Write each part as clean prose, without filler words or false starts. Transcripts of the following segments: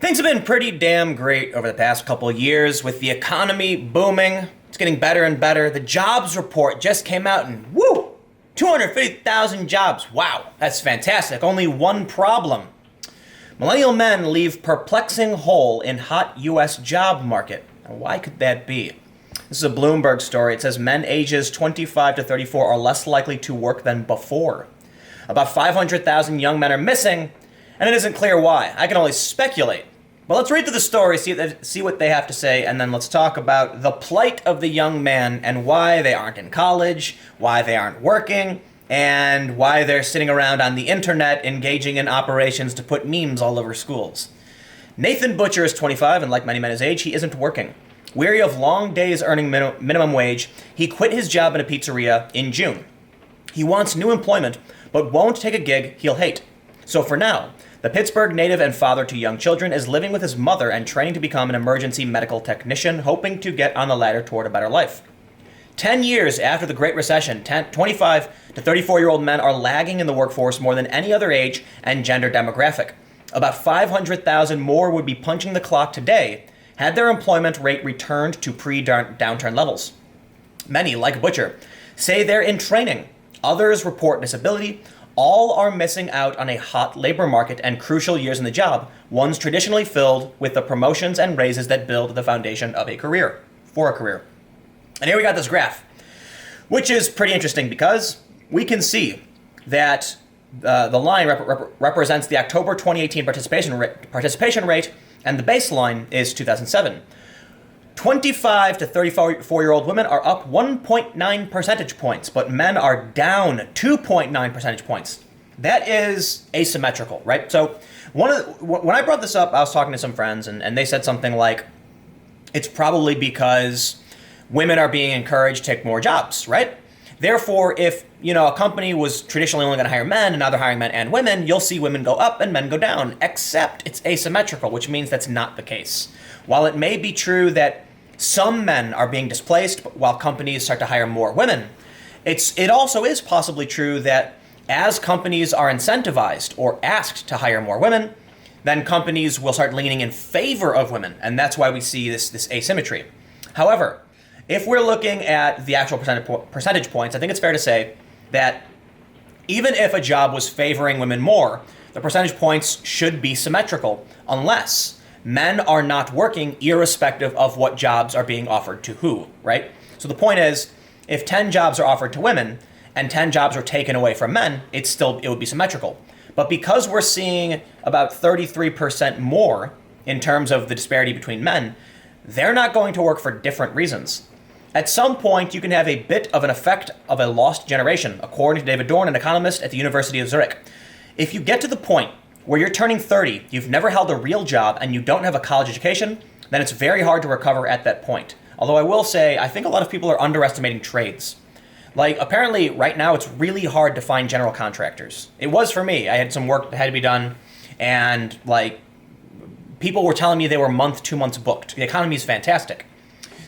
Things have been pretty damn great over the past couple of years with the economy booming. It's getting better and better. The jobs report just came out and woo! 250,000 jobs. Wow, that's fantastic. Only one problem. Millennial men leave perplexing hole in hot U.S. job market. Now, why could that be? This is a Bloomberg story. It says men ages 25 to 34 are less likely to work than before. About 500,000 young men are missing, and it isn't clear why. I can only speculate. But let's read through the story, see what they have to say, and then let's talk about the plight of the young man and why they aren't in college, why they aren't working, and why they're sitting around on the internet engaging in operations to put memes all over schools. Nathan Butcher is 25, and like many men his age, he isn't working. Weary of long days earning minimum wage, he quit his job in a pizzeria in June. He wants new employment, but won't take a gig he'll hate. So for now, the Pittsburgh native and father to young children is living with his mother and training to become an emergency medical technician, hoping to get on the ladder toward a better life. 10 years after the Great Recession, 25 to 34-year-old men are lagging in the workforce more than any other age and gender demographic. About 500,000 more would be punching the clock today had their employment rate returned to pre-downturn levels. Many, like Butcher, say they're in training. Others report disability. All are missing out on a hot labor market and crucial years in the job, ones traditionally filled with the promotions and raises that build the foundation of a career, for a career. And here we got this graph, which is pretty interesting because we can see that the line represents the October 2018 participation rate, and the baseline is 2007. 25 to 34-year-old women are up 1.9 percentage points, but men are down 2.9 percentage points. That is asymmetrical, right? So when I brought this up, I was talking to some friends, and they said something like, it's probably because women are being encouraged to take more jobs, right? Therefore, if a company was traditionally only going to hire men and now they're hiring men and women, you'll see women go up and men go down, except it's asymmetrical, which means that's not the case. While it may be true that some men are being displaced while companies start to hire more women, it also is possibly true that as companies are incentivized or asked to hire more women, then companies will start leaning in favor of women, and that's why we see this asymmetry. However, if we're looking at the actual percentage points, I think it's fair to say that even if a job was favoring women more, the percentage points should be symmetrical, unless men are not working irrespective of what jobs are being offered to who, right? So the point is, if 10 jobs are offered to women and 10 jobs are taken away from men, it would be symmetrical. But because we're seeing about 33% more in terms of the disparity between men, they're not going to work for different reasons. At some point, you can have a bit of an effect of a lost generation, according to David Dorn, an economist at the University of Zurich. If you get to the point where you're turning 30, you've never held a real job, and you don't have a college education, then it's very hard to recover at that point. Although I will say, I think a lot of people are underestimating trades. Like, apparently, right now, it's really hard to find general contractors. It was for me. I had some work that had to be done, and, people were telling me they were 2 months booked. The economy is fantastic.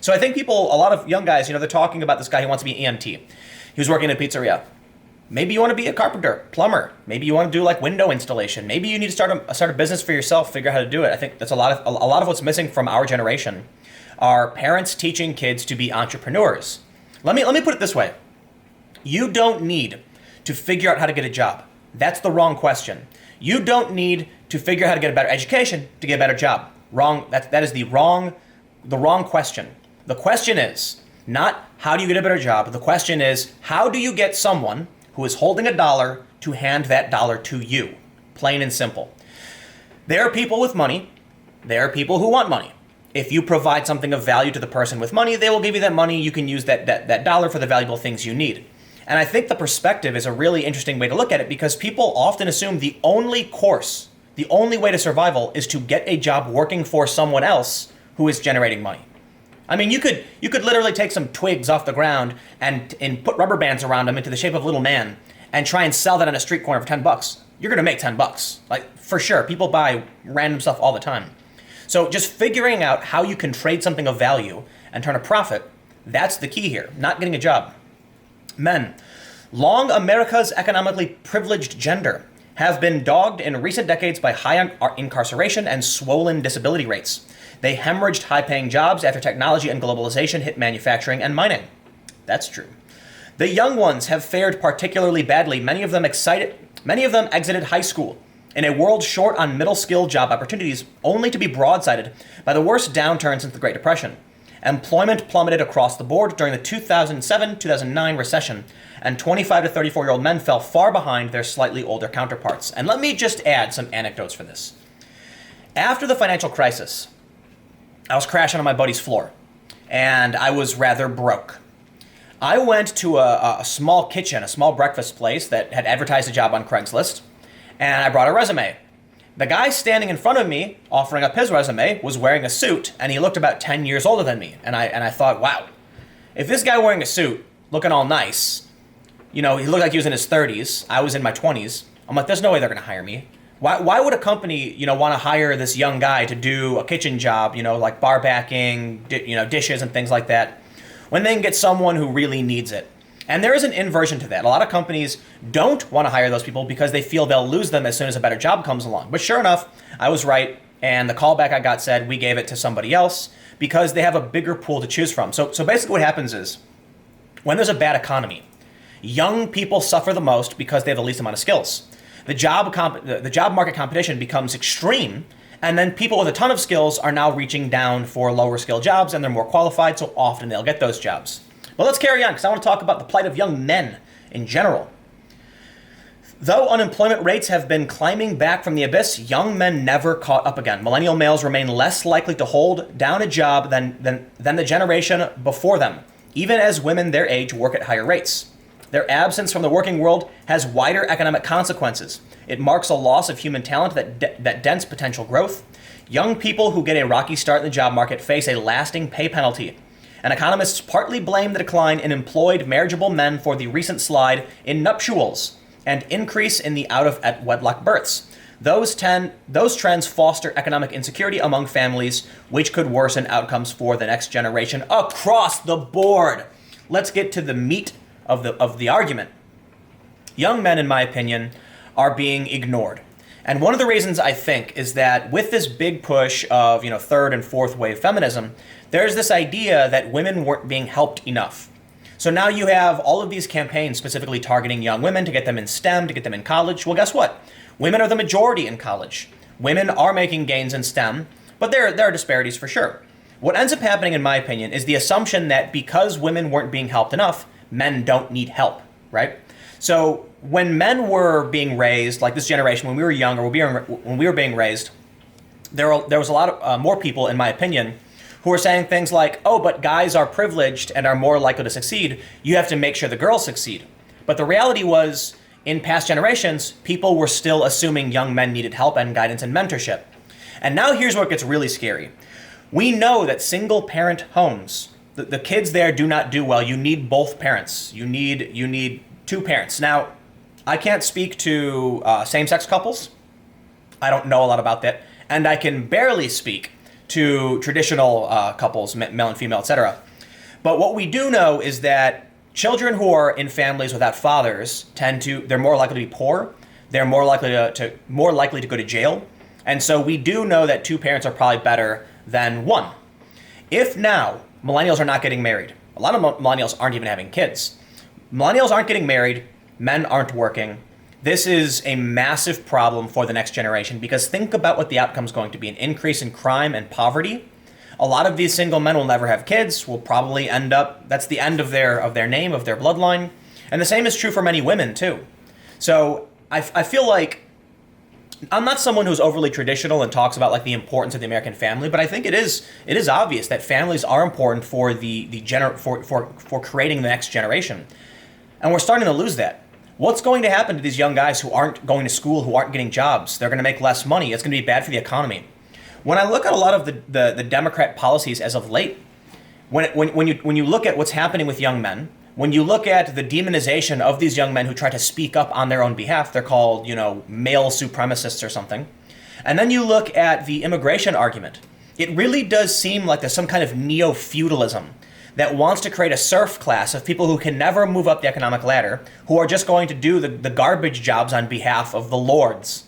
So I think a lot of young guys, they're talking about this guy who wants to be an EMT. He was working in a pizzeria. Maybe you want to be a carpenter, plumber. Maybe you want to do window installation. Maybe you need to start a business for yourself, figure out how to do it. I think that's a lot of what's missing from our generation are parents teaching kids to be entrepreneurs. Let me put it this way. You don't need to figure out how to get a job. That's the wrong question. You don't need to figure out how to get a better education to get a better job. Wrong. That is the wrong question. The question is not how do you get a better job. The question is how do you get someone who is holding $1 to hand that dollar to you? Plain and simple. There are people with money. There are people who want money. If you provide something of value to the person with money, they will give you that money. You can use that dollar for the valuable things you need. And I think the perspective is a really interesting way to look at it because people often assume the only way to survival is to get a job working for someone else who is generating money. I mean, you could literally take some twigs off the ground and put rubber bands around them into the shape of a little man and try and sell that on a street corner for $10. You're going to make $10. For sure. People buy random stuff all the time. So just figuring out how you can trade something of value and turn a profit, that's the key here, not getting a job. Men, long America's economically privileged gender. have been dogged in recent decades by high incarceration and swollen disability rates. They hemorrhaged high-paying jobs after technology and globalization hit manufacturing and mining. That's true. The young ones have fared particularly badly. Many of them exited high school in a world short on middle-skilled job opportunities, only to be broadsided by the worst downturn since the Great Depression. Employment plummeted across the board during the 2007-2009 recession, and 25 to 34-year-old men fell far behind their slightly older counterparts. And let me just add some anecdotes for this. After the financial crisis, I was crashing on my buddy's floor, and I was rather broke. I went to a small kitchen, a small breakfast place that had advertised a job on Craigslist, and I brought a resume. The guy standing in front of me, offering up his resume, was wearing a suit, and he looked about 10 years older than me. And I thought, wow, if this guy wearing a suit, looking all nice, he looked like he was in his 30s, I was in my 20s, I'm like, there's no way they're going to hire me. Why would a company, want to hire this young guy to do a kitchen job, like bar backing, dishes and things like that, when they can get someone who really needs it? And there is an inversion to that. A lot of companies don't want to hire those people because they feel they'll lose them as soon as a better job comes along. But sure enough, I was right, and the callback I got said we gave it to somebody else because they have a bigger pool to choose from. So basically what happens is, when there's a bad economy, young people suffer the most because they have the least amount of skills. The job market competition becomes extreme, and then people with a ton of skills are now reaching down for lower skill jobs, and they're more qualified, so often they'll get those jobs. But let's carry on, because I want to talk about the plight of young men in general. Though unemployment rates have been climbing back from the abyss, young men never caught up again. Millennial males remain less likely to hold down a job than the generation before them, even as women their age work at higher rates. Their absence from the working world has wider economic consequences. It marks a loss of human talent that dents potential growth. Young people who get a rocky start in the job market face a lasting pay penalty. And economists partly blame the decline in employed marriageable men for the recent slide in nuptials and increase in the out-of-wedlock births. Those trends foster economic insecurity among families, which could worsen outcomes for the next generation across the board. Let's get to the meat of the argument. Young men, in my opinion, are being ignored. And one of the reasons I think is that with this big push of, third and fourth wave feminism, there's this idea that women weren't being helped enough. So now you have all of these campaigns specifically targeting young women to get them in STEM, to get them in college. Well, guess what? Women are the majority in college. Women are making gains in STEM, but there are disparities for sure. What ends up happening, in my opinion, is the assumption that because women weren't being helped enough, men don't need help, right? So when men were being raised, like this generation, when we were young or when we were being raised, there was a lot of more people, in my opinion, who were saying things like, oh, but guys are privileged and are more likely to succeed. You have to make sure the girls succeed. But the reality was, in past generations, people were still assuming young men needed help and guidance and mentorship. And now here's where it gets really scary. We know that single parent homes, the kids there do not do well. You need both parents. You need two parents. Now, I can't speak to same-sex couples. I don't know a lot about that. And I can barely speak to traditional couples, male and female, etc. But what we do know is that children who are in families without fathers they're more likely to be poor. They're more likely to go to jail. And so we do know that two parents are probably better than one. If now millennials are not getting married, a lot of millennials aren't even having kids. Millennials aren't getting married, men aren't working. This is a massive problem for the next generation, because think about what the outcome is going to be: an increase in crime and poverty. A lot of these single men will never have kids, will probably end up, that's the end of their name, of their bloodline. And the same is true for many women too. So I feel like I'm not someone who's overly traditional and talks about like the importance of the American family, but I think it is obvious that families are important for for creating the next generation. And we're starting to lose that. What's going to happen to these young guys who aren't going to school, who aren't getting jobs? They're going to make less money. It's going to be bad for the economy. When I look at a lot of the Democrat policies as of late, when you look at what's happening with young men, when you look at the demonization of these young men who try to speak up on their own behalf, they're called, male supremacists or something. And then you look at the immigration argument. It really does seem like there's some kind of neo-feudalism that wants to create a serf class of people who can never move up the economic ladder, who are just going to do the garbage jobs on behalf of the lords.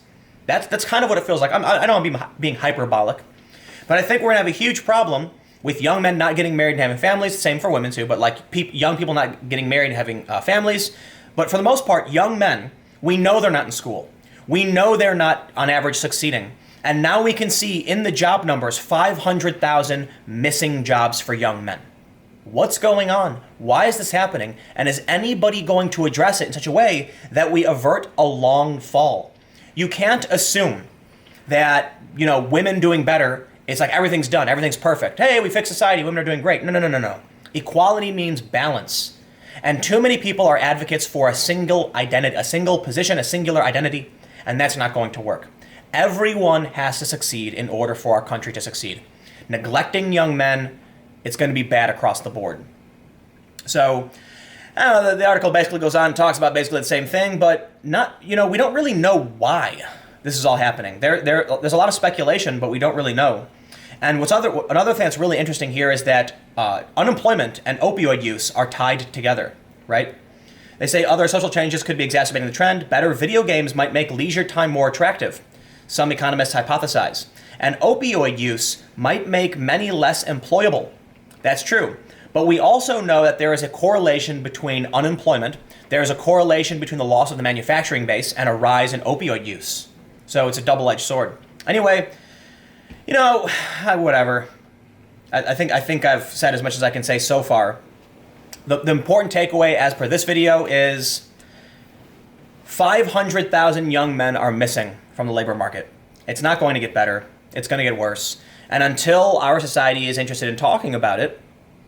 That's kind of what it feels like. I know I'm being hyperbolic, but I think we're going to have a huge problem with young men not getting married and having families. Same for women too, but like young people not getting married and having families. But for the most part, young men, we know they're not in school. We know they're not, on average, succeeding. And now we can see in the job numbers 500,000 missing jobs for young men. What's going on? Why is this happening? And is anybody going to address it in such a way that we avert a long fall? You can't assume that, women doing better is like everything's done, everything's perfect. Hey, we fixed society, women are doing great. No. Equality means balance. And too many people are advocates for a single identity, a single position, a singular identity, and that's not going to work. Everyone has to succeed in order for our country to succeed. Neglecting young men, it's going to be bad across the board. So, the article basically goes on and talks about basically the same thing, but not, we don't really know why this is all happening. There's a lot of speculation, but we don't really know. And another thing that's really interesting here is that unemployment and opioid use are tied together, right? They say other social changes could be exacerbating the trend. Better video games might make leisure time more attractive, some economists hypothesize. And opioid use might make many less employable. That's true. But we also know that there is a correlation between unemployment, there is a correlation between the loss of the manufacturing base and a rise in opioid use. So it's a double-edged sword. Anyway, whatever. I think I've said as much as I can say so far. The important takeaway as per this video is 500,000 young men are missing from the labor market. It's not going to get better. It's going to get worse. And until our society is interested in talking about it,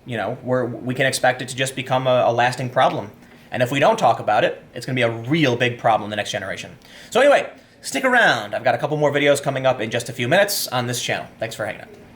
we can expect it to just become a lasting problem. And if we don't talk about it, it's going to be a real big problem in the next generation. So anyway, stick around. I've got a couple more videos coming up in just a few minutes on this channel. Thanks for hanging out.